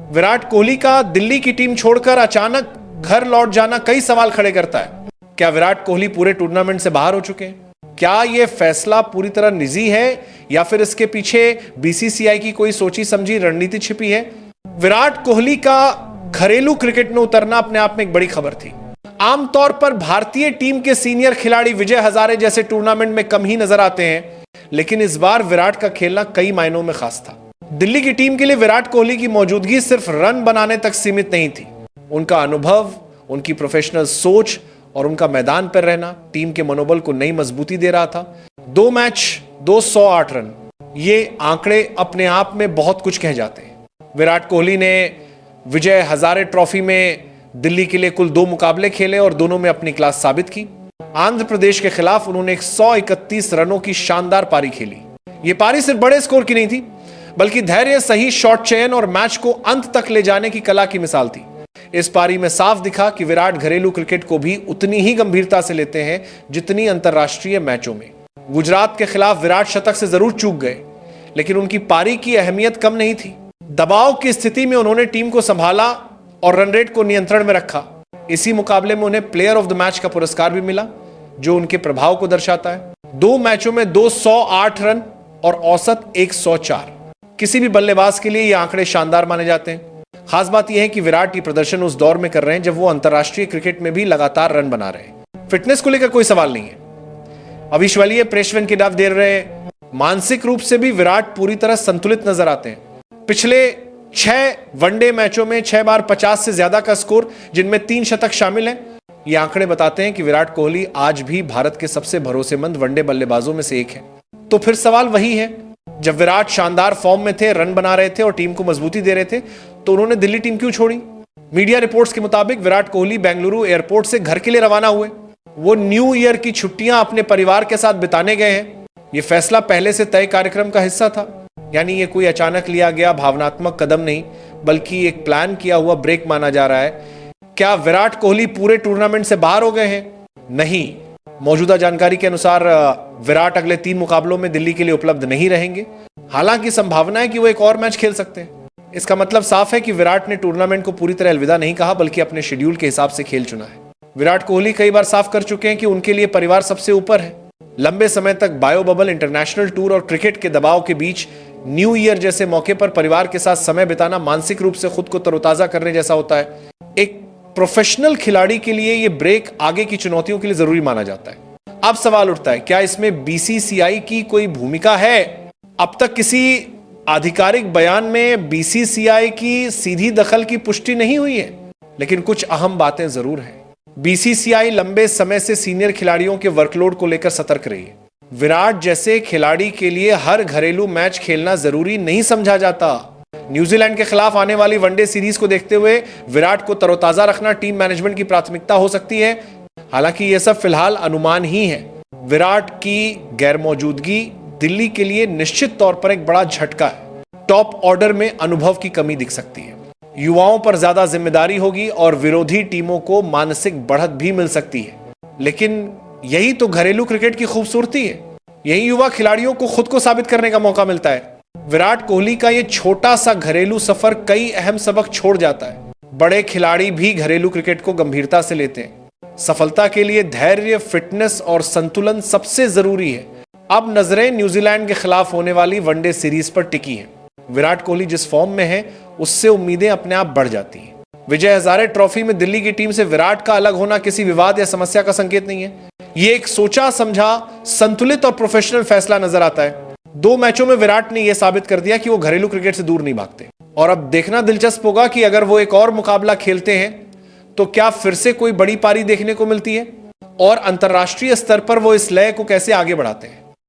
विराट कोहली का दिल्ली की टीम छोड़कर अचानक घर लौट जाना कई सवाल खड़े करता है। क्या विराट कोहली पूरे टूर्नामेंट से बाहर हो चुके हैं? क्या यह फैसला पूरी तरह निजी है या फिर इसके पीछे बीसीसीआई की कोई सोची समझी रणनीति छिपी है? विराट कोहली का घरेलू क्रिकेट में उतरना अपने आप में एक बड़ी खबर थी। आमतौर पर भारतीय टीम के सीनियर खिलाड़ी विजय हजारे जैसे टूर्नामेंट में कम ही नजर आते हैं, लेकिन इस बार विराट का खेलना कई मायनों में खास था। दिल्ली की टीम के लिए विराट कोहली की मौजूदगी सिर्फ रन बनाने तक सीमित नहीं थी। उनका अनुभव, उनकी प्रोफेशनल सोच और उनका मैदान पर रहना टीम के मनोबल को नई मजबूती दे रहा था। 2 मैच 208 रन, ये आंकड़े अपने आप में बहुत कुछ कह जाते हैं। विराट कोहली ने विजय हजारे ट्रॉफी में दिल्ली के लिए कुल 2 मुकाबले खेले और दोनों में अपनी क्लास साबित की। आंध्र प्रदेश के खिलाफ उन्होंने 131 रनों की शानदार पारी खेली। यह पारी सिर्फ बड़े स्कोर की नहीं थी, बल्कि धैर्य, सही शॉट चयन और मैच को अंत तक ले जाने की कला की मिसाल थी। इस पारी में साफ दिखा कि विराट घरेलू क्रिकेट को भी उतनी ही गंभीरता से लेते हैं जितनी अंतरराष्ट्रीय मैचों में। गुजरात के खिलाफ विराट शतक से जरूर चूक गए, लेकिन उनकी पारी की अहमियत कम नहीं थी। दबाव की स्थिति में उन्होंने टीम को संभाला और रन रेट को नियंत्रण में रखा। इसी मुकाबले में उन्हें प्लेयर ऑफ द मैच का पुरस्कार भी मिला, जो उनके प्रभाव को दर्शाता है। 2 मैचों में 208 रन और औसत 104। किसी भी बल्लेबाज के लिए ये आंकड़े शानदार माने जाते हैं। खास बात यह है कि विराट ये प्रदर्शन उस दौर में कर रहे हैं जब वो अंतरराष्ट्रीय क्रिकेट में भी लगातार रन बना रहे हैं। फिटनेस को लेकर कोई सवाल नहीं है। अविश्वलीय प्रेशवेन के दाव दे रहे, मानसिक रूप से भी विराट पूरी तरह संतुलित नजर आते हैं। पिछले 6 वनडे मैचों में 6 बार 50 से ज्यादा का स्कोर, जिनमें 3 शतक शामिल हैं। ये आंकड़े बताते हैं कि विराट कोहली आज भी भारत के सबसे भरोसेमंद वनडे बल्लेबाजों में से एक है। तो फिर सवाल वही है, जब विराट शानदार फॉर्म में थे, रन बना रहे थे और टीम को मजबूती दे रहे थे, तो उन्होंने दिल्ली टीम क्यों छोड़ी? मीडिया रिपोर्ट्स के मुताबिक विराट कोहली बेंगलुरु एयरपोर्ट से घर के लिए रवाना हुए। वो न्यू ईयर की छुट्टियां अपने परिवार के साथ बिताने गए हैं। यह फैसला पहले से तय कार्यक्रम का हिस्सा था, यानी ये कोई अचानक लिया गया भावनात्मक कदम नहीं, बल्कि एक प्लान किया हुआ ब्रेक माना जा रहा है। क्या विराट कोहली पूरे टूर्नामेंट से बाहर हो गए हैं? नहीं। मौजूदा जानकारी के अनुसार विराट अगले 3 मुकाबलों में दिल्ली के लिए उपलब्ध नहीं रहेंगे। हालांकि संभावना है कि वो एक और मैच खेल सकते हैं। इसका मतलब साफ है कि विराट ने टूर्नामेंट को पूरी तरह अलविदा नहीं कहा, बल्कि अपने शेड्यूल के हिसाब से खेल चुना है। विराट कोहली कई बार साफ कर चुके हैं कि उनके लिए परिवार सबसे ऊपर है। लंबे समय तक बायो बबल, इंटरनेशनल टूर और क्रिकेट के दबाव के बीच न्यू ईयर जैसे मौके पर परिवार के साथ समय बिताना मानसिक रूप से खुद को तरोताजा करने जैसा होता है। एक प्रोफेशनल खिलाड़ी के लिए यह ब्रेक आगे की चुनौतियों के लिए जरूरी माना जाता है। अब सवाल उठता है, क्या इसमें बीसीसीआई की कोई भूमिका है? अब तक किसी आधिकारिक बयान में बीसीसीआई की सीधी दखल की पुष्टि नहीं हुई है, लेकिन कुछ अहम बातें जरूर हैं। बीसीसीआई लंबे समय से सीनियर खिलाड़ियों के वर्कलोड को लेकर सतर्क रही है। विराट जैसे खिलाड़ी के लिए हर घरेलू मैच खेलना जरूरी नहीं समझा जाता। न्यूजीलैंड के खिलाफ आने वाली वनडे सीरीज को देखते हुए विराट को तरोताजा रखना टीम मैनेजमेंट की प्राथमिकता हो सकती है। हालांकि यह सब फिलहाल अनुमान ही है। विराट की गैरमौजूदगी दिल्ली के लिए निश्चित तौर पर एक बड़ा झटका है। टॉप ऑर्डर में अनुभव की कमी दिख सकती है, युवाओं पर ज्यादा जिम्मेदारी होगी और विरोधी टीमों को मानसिक बढ़त भी मिल सकती है। लेकिन यही तो घरेलू क्रिकेट की खूबसूरती है। यही युवा खिलाड़ियों को खुद को साबित करने का मौका मिलता है। विराट कोहली का यह छोटा सा घरेलू सफर कई अहम सबक छोड़ जाता है। बड़े खिलाड़ी भी घरेलू क्रिकेट को गंभीरता से लेते हैं। सफलता के लिए धैर्य, फिटनेस और संतुलन सबसे जरूरी है। अब नजरें न्यूजीलैंड के खिलाफ होने वाली वनडे सीरीज पर टिकी हैं। विराट कोहली जिस फॉर्म में है, उससे उम्मीदें अपने आप बढ़ जाती हैं। विजय हजारे ट्रॉफी में दिल्ली की टीम से विराट का अलग होना किसी विवाद या समस्या का संकेत नहीं है। यह एक सोचा समझा, संतुलित और प्रोफेशनल फैसला नजर आता है। 2 मैचों में विराट ने यह साबित कर दिया कि वो घरेलू क्रिकेट से दूर नहीं भागते। और अब देखना दिलचस्प होगा कि अगर वो एक और मुकाबला खेलते हैं तो क्या फिर से कोई बड़ी पारी देखने को मिलती है और अंतरराष्ट्रीय स्तर पर वो इस लय को कैसे आगे बढ़ाते हैं।